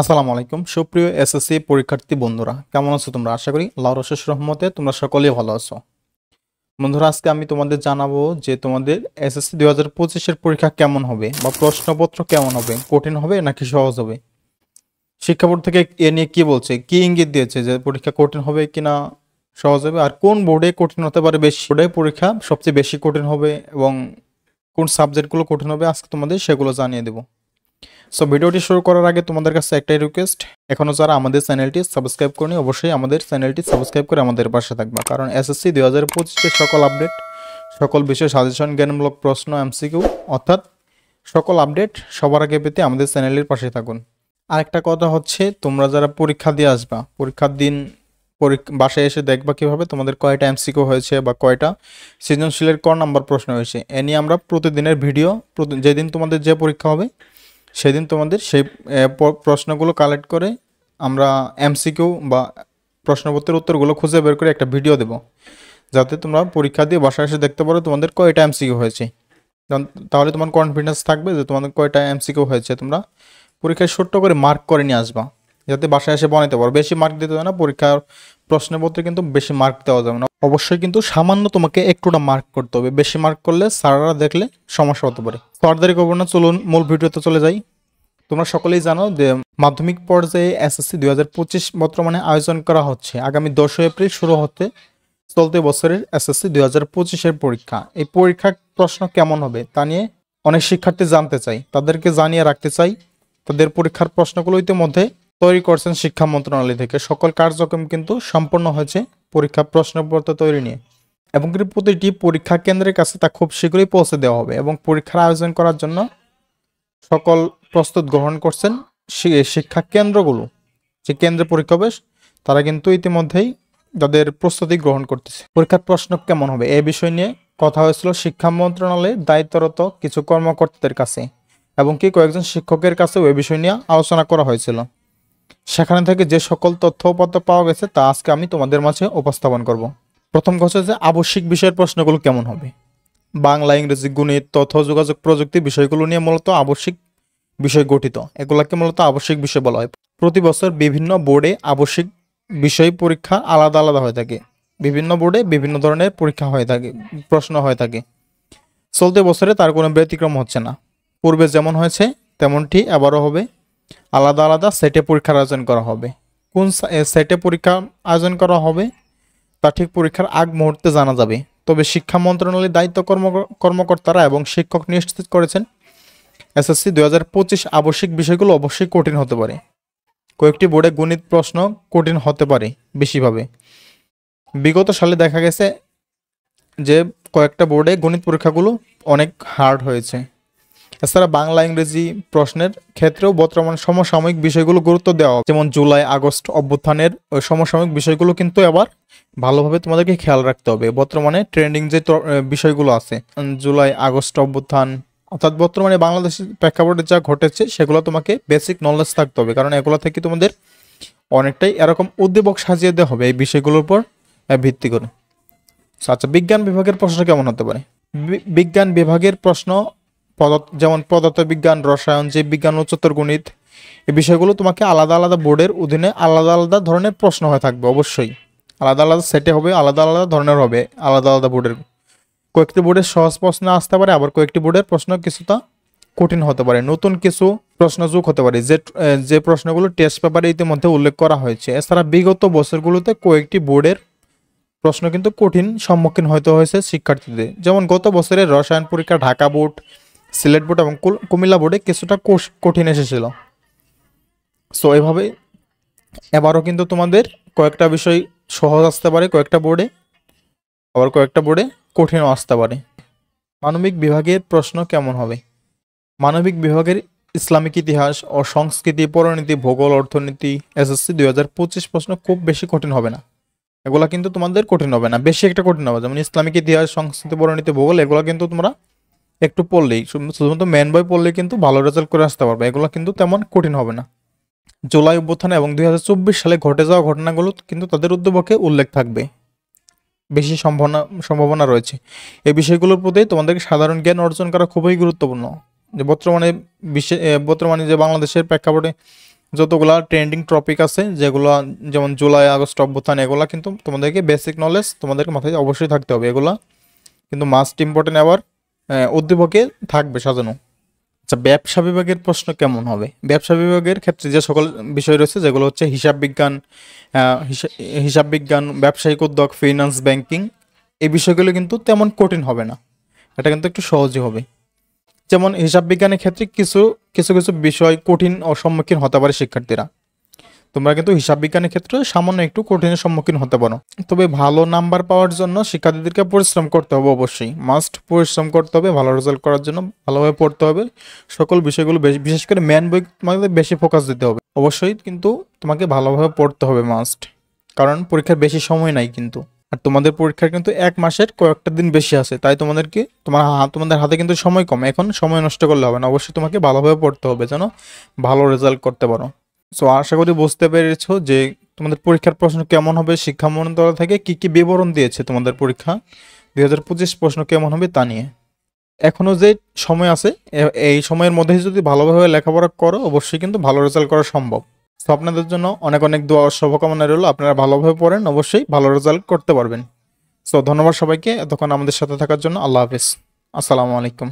আসসালামু আলাইকুম সুপ্রিয় এসএসসি পরীক্ষার্থী বন্ধুরা, কেমন আছো তোমরা? আশা করি আল্লাহর অশেষ রহমতে তোমরা সকলেই ভালো আছো। বন্ধুরা, আজকে আমি তোমাদের জানাবো যে তোমাদের এসএসসি 2025-এর পরীক্ষা কেমন হবে বা প্রশ্নপত্র কেমন হবে, কঠিন হবে নাকি সহজ হবে। শিক্ষা বোর্ড থেকে এ নিয়ে কি বলছে, কি ইঙ্গিত দিয়েছে যে পরীক্ষা কঠিন হবে কিনা সহজ হবে, আর কোন বোর্ডে কঠিন হতে পারে, বেশি বোর্ডে পরীক্ষা সবচেয়ে বেশি কঠিন হবে এবং কোন সাবজেক্টগুলো কঠিন হবে আজকে তোমাদের সেগুলো জানিয়ে দেবো। সো ভিডিওটি শুরু করার আগে তোমাদের কাছে একটাই রিকোয়েস্ট, এখনও যারা আমাদের চ্যানেলটি সাবস্ক্রাইব করেনি অবশ্যই আমাদের চ্যানেলটি সাবস্ক্রাইব করে আমাদের পাশে থাকবা, কারণ এসএসসি 2025-এর সকল আপডেট, সকল বিষয় সাজেশন, জ্ঞানমূলক প্রশ্ন, এমসিকিউ অর্থাৎ সকল আপডেট সবার আগে পেতে আমাদের চ্যানেলের পাশে থাকুন। আরেকটা কথা হচ্ছে, তোমরা যারা পরীক্ষা দিয়ে আসবা, পরীক্ষার দিন বাসায় এসে দেখবা কীভাবে তোমাদের কয়টা এমসিকিউ হয়েছে বা কয়টা সৃজনশীলের ক নাম্বার প্রশ্ন হয়েছে। এ নিয়ে আমরা প্রতিদিনের ভিডিও, যেদিন তোমাদের যে পরীক্ষা হবে সেদিন তোমাদের সেই প্রশ্নগুলো কালেক্ট করে আমরা এমসিকিউ বা প্রশ্নপত্রের উত্তরগুলো খুঁজে বের করে একটা ভিডিও দেব, যাতে তোমরা পরীক্ষা দিয়ে বাসায় এসে দেখতে পারো তোমাদের কয়টা এমসিকিউ হয়েছে। তাহলে তোমার কনফিডেন্স থাকবে যে তোমাদের কয়টা এমসিকিউ হয়েছে। তোমরা পরীক্ষায় ছোট্ট করে মার্ক করে নিয়ে আসবা, যাতে বাসায় এসে বানাইতে পারো। বেশি মার্ক দিতে হয় না, পরীক্ষার প্রশ্নপত্রে কিন্তু বেশি মার্ক দেওয়া যাবে না। অবশ্যই কিন্তু সামান্য তোমাকে একটুটা মার্ক করতে হবে, বেশি মার্ক করলে স্যাররা দেখলে সমস্যা হতে পারে। ফার্দারি করবো না, চলুন মূল ভিডিওতে চলে যাই। তোমরা সকলেই জানো যে মাধ্যমিক পর্যায়ে এসএসসি 2025 বর্তমানে আয়োজন করা হচ্ছে। আগামী 10 এপ্রিল শুরু হতে চলতি বছরের এসএসসি 2025-এর পরীক্ষা। এই পরীক্ষার প্রশ্ন কেমন হবে তা নিয়ে অনেক শিক্ষার্থী জানতে চাই, তাদেরকে জানিয়ে রাখতে চাই। তাদের পরীক্ষার প্রশ্নগুলো ইতিমধ্যে তৈরি করছেন শিক্ষা মন্ত্রণালয় থেকে। সকল কার্যক্রম কিন্তু সম্পন্ন হয়েছে পরীক্ষা প্রশ্নপত্র তৈরি নিয়ে, এবং প্রতিটি পরীক্ষা কেন্দ্রের কাছে তা খুব শীঘ্রই পৌঁছে দেওয়া হবে। এবং পরীক্ষার আয়োজন করার জন্য সকল প্রস্তুত গ্রহণ করছেন শিক্ষা কেন্দ্রগুলো। যে কেন্দ্রে পরীক্ষা হবে তারা কিন্তু ইতিমধ্যেই তাদের প্রস্তুতি গ্রহণ করতেছে। পরীক্ষার প্রশ্ন কেমন হবে এই বিষয় নিয়ে কথা হয়েছিল শিক্ষা মন্ত্রণালয়ের দায়িত্বরত কিছু কর্মকর্তাদের কাছে, এবং কি কয়েকজন শিক্ষকের কাছেও এই বিষয় নিয়ে আলোচনা করা হয়েছিল। সেখানে থেকে যে সকল তথ্যপত্র পাওয়া গেছে তা আজকে আমি তোমাদের মাঝে উপস্থাপন করব। প্রথম কথা হচ্ছে আবশ্যিক বিষয়ের প্রশ্নগুলো কেমন হবে। বাংলা, ইংরেজি, গণিত, তথ্য যোগাযোগ প্রযুক্তি বিষয়গুলো নিয়ে মূলত আবশ্যিক বিষয় গঠিত। এগুলাকে মূলত আবশ্যিক বিষয় বলা হয়। প্রতি বছর বিভিন্ন বোর্ডে আবশ্যিক বিষয় পরীক্ষা আলাদা আলাদা হয়ে থাকে। বিভিন্ন বোর্ডে বিভিন্ন ধরনের পরীক্ষা হয়ে থাকে, প্রশ্ন হয়ে থাকে। চলতি বছরে তার কোনো ব্যতিক্রম হচ্ছে না। পূর্বে যেমন হয়েছে তেমনটি এবারও হবে। আলাদা আলাদা সেটে পরীক্ষার আয়োজন করা হবে। কোন সেটে পরীক্ষা আয়োজন করা হবে তা ঠিক পরীক্ষার আগ মুহূর্তে জানা যাবে। তবে শিক্ষা মন্ত্রণালয়ের দায়িত্ব কর্মকর্তারা এবং শিক্ষক নিশ্চিত করেছেন এসএসসি 2025 আবশ্যিক বিষয়গুলো অবশ্যই কঠিন হতে পারে। কয়েকটি বোর্ডে গণিত প্রশ্ন কঠিন হতে পারে বেশিভাবে। বিগত সালে দেখা গেছে যে কয়েকটা বোর্ডে গণিত পরীক্ষাগুলো অনেক হার্ড হয়েছে। এছাড়া বাংলা, ইংরেজি প্রশ্নের ক্ষেত্রেও বর্তমান সমসাময়িক বিষয়গুলো গুরুত্ব দেওয়া হবে। যেমন জুলাই আগস্ট অভ্যুত্থানের সমসাময়িক বিষয়গুলো কিন্তু আবার ভালোভাবে তোমাদেরকে খেয়াল রাখতে হবে। বর্তমানে ট্রেন্ডিং যে বিষয়গুলো আছে, জুলাই আগস্ট অভ্যুত্থান, অর্থাৎ বর্তমানে বাংলাদেশের প্রেক্ষাপটে যা ঘটেছে সেগুলো তোমাকে বেসিক নলেজ থাকতে হবে, কারণ এগুলো থেকে তোমাদের অনেকটাই এরকম উদ্দীপক সাজিয়ে দেওয়া হবে এই বিষয়গুলোর উপর ভিত্তি করে। আচ্ছা, বিজ্ঞান বিভাগের প্রশ্ন কেমন হতে পারে? বিজ্ঞান বিভাগের প্রশ্ন যেমন পদার্থবিজ্ঞান, রসায়ন, জীববিজ্ঞান, উচ্চতর গণিত, এই বিষয়গুলো তোমাকে আলাদা আলাদা বোর্ডের অধীনে আলাদা আলাদা ধরনের প্রশ্ন হয়ে থাকবে। অবশ্যই আলাদা আলাদা সেটে হবে, আলাদা আলাদা ধরনের হবে, আলাদা আলাদা বোর্ডের। কয়েকটি বোর্ডের সহজ প্রশ্ন আসতে পারে, আবার কয়েকটি বোর্ডের প্রশ্ন কিছুটা কঠিন হতে পারে। নতুন কিছু প্রশ্ন যোগ হতে পারে যে প্রশ্নগুলো টেস্ট পেপারে ইতিমধ্যে উল্লেখ করা হয়েছে। এছাড়া বিগত বছরগুলোতে কয়েকটি বোর্ডের প্রশ্ন কিন্তু কঠিন সম্মুখীন হতে হয়েছে শিক্ষার্থীদের। যেমন গত বছরের রসায়ন পরীক্ষা ঢাকা বোর্ড, সিলেট বোর্ড এবং কুমিল্লা বোর্ডে কিছুটা কঠিন এসেছিল। সো এভাবে এবারও কিন্তু তোমাদের কয়েকটা বিষয় সহজ আসতে পারে কয়েকটা বোর্ডে, আবার কয়েকটা বোর্ডে কঠিনও আসতে পারে। মানবিক বিভাগের প্রশ্ন কেমন হবে? মানবিক বিভাগের ইসলামিক ইতিহাস ও সংস্কৃতি, পরিণতি, ভূগোল, অর্থনীতি এসএসসি 2025 প্রশ্ন খুব বেশি কঠিন হবে না। এগুলা কিন্তু তোমাদের কঠিন হবে না, বেশি একটা কঠিন হবে। যেমন ইসলামিক ইতিহাস, সংস্কৃতি, পরিণতি, ভূগোল, এগুলো কিন্তু তোমরা একটু পড়লেই, শুধুমাত্র মেন বই পড়লেই কিন্তু ভালো রেজাল্ট করে আসতে পারবে। এগুলো কিন্তু তেমন কঠিন হবে না। জুলাই অভ্যুত্থান এবং 2024 সালে ঘটে যাওয়া ঘটনাগুলো কিন্তু তাদের উদ্দীপকে উল্লেখ থাকবে, বেশি সম্ভাবনা রয়েছে। এই বিষয়গুলোর প্রতি তোমাদেরকে সাধারণ জ্ঞান অর্জন করা খুবই গুরুত্বপূর্ণ। যে বর্তমানে যে বাংলাদেশের প্রেক্ষাপটে যতগুলা ট্রেন্ডিং টপিক আছে যেগুলো, যেমন জুলাই আগস্ট অভ্যুত্থান, এগুলা কিন্তু তোমাদেরকে বেসিক নলেজ তোমাদেরকে মাথায় অবশ্যই থাকতে হবে, এগুলা কিন্তু মাস্ট ইম্পর্টেন্ট। আবার উদ্দীপকে থাকবে সাজানো। আচ্ছা, ব্যবসা বিভাগের প্রশ্ন কেমন হবে? ব্যবসা বিভাগের ক্ষেত্রে যে সকল বিষয় রয়েছে, যেগুলো হচ্ছে হিসাব বিজ্ঞান, হিসাব বিজ্ঞান, ব্যবসায়িক উদ্যোগ, ফিনান্স, ব্যাংকিং, এই বিষয়গুলো কিন্তু তেমন কঠিন হবে না, এটা কিন্তু একটু সহজই হবে। যেমন হিসাব বিজ্ঞানের ক্ষেত্রে কিছু কিছু কিছু বিষয় কঠিন ও সম্মুখীন হতে পারে শিক্ষার্থীরা। তোমরা কিন্তু হিসাব বিজ্ঞানের ক্ষেত্রে সামান্য একটু কঠিনের সম্মুখীন হতে পারো। তবে ভালো নাম্বার পাওয়ার জন্য শিক্ষার্থীদেরকে পরিশ্রম করতে হবে, অবশ্যই মাস্ট পরিশ্রম করতে হবে। ভালো রেজাল্ট করার জন্য ভালোভাবে পড়তে হবে, সকল বিষয়গুলো বিশেষ করে ম্যান বই তোমাকে বেশি ফোকাস দিতে হবে অবশ্যই, কিন্তু তোমাকে ভালোভাবে পড়তে হবে মাস্ট, কারণ পরীক্ষার বেশি সময় নাই কিন্তু। আর তোমাদের পরীক্ষার কিন্তু 1 মাসের কয়েকটা দিন বেশি আছে, তাই তোমাদেরকে তোমাদের হাতে কিন্তু সময় কম, এখন সময় নষ্ট করলে হবে না, অবশ্যই তোমাকে ভালোভাবে পড়তে হবে যেন ভালো রেজাল্ট করতে পারো। সো আশা করি বুঝতে পেরেছো যে তোমাদের পরীক্ষার প্রশ্ন কেমন হবে, শিক্ষা মন্ত্রণালয় থেকে কি কি বিবরণ দিয়েছে তোমাদের পরীক্ষা 2025 প্রশ্ন কেমন হবে তা নিয়ে। এখনো যে সময় আছে, এই সময়ের মধ্যে যদি ভালোভাবে লেখাপড়া করো, অবশ্যই কিন্তু ভালো রেজাল্ট করা সম্ভব। তো আপনাদের জন্য অনেক অনেক দোয়া ও শুভকামনা রইল, আপনারা ভালোভাবে পড়েন, অবশ্যই ভালো রেজাল্ট করতে পারবেন। সো ধন্যবাদ সবাইকে এতক্ষণ আমাদের সাথে থাকার জন্য। আল্লাহ হাফিজ, আসসালামু আলাইকুম।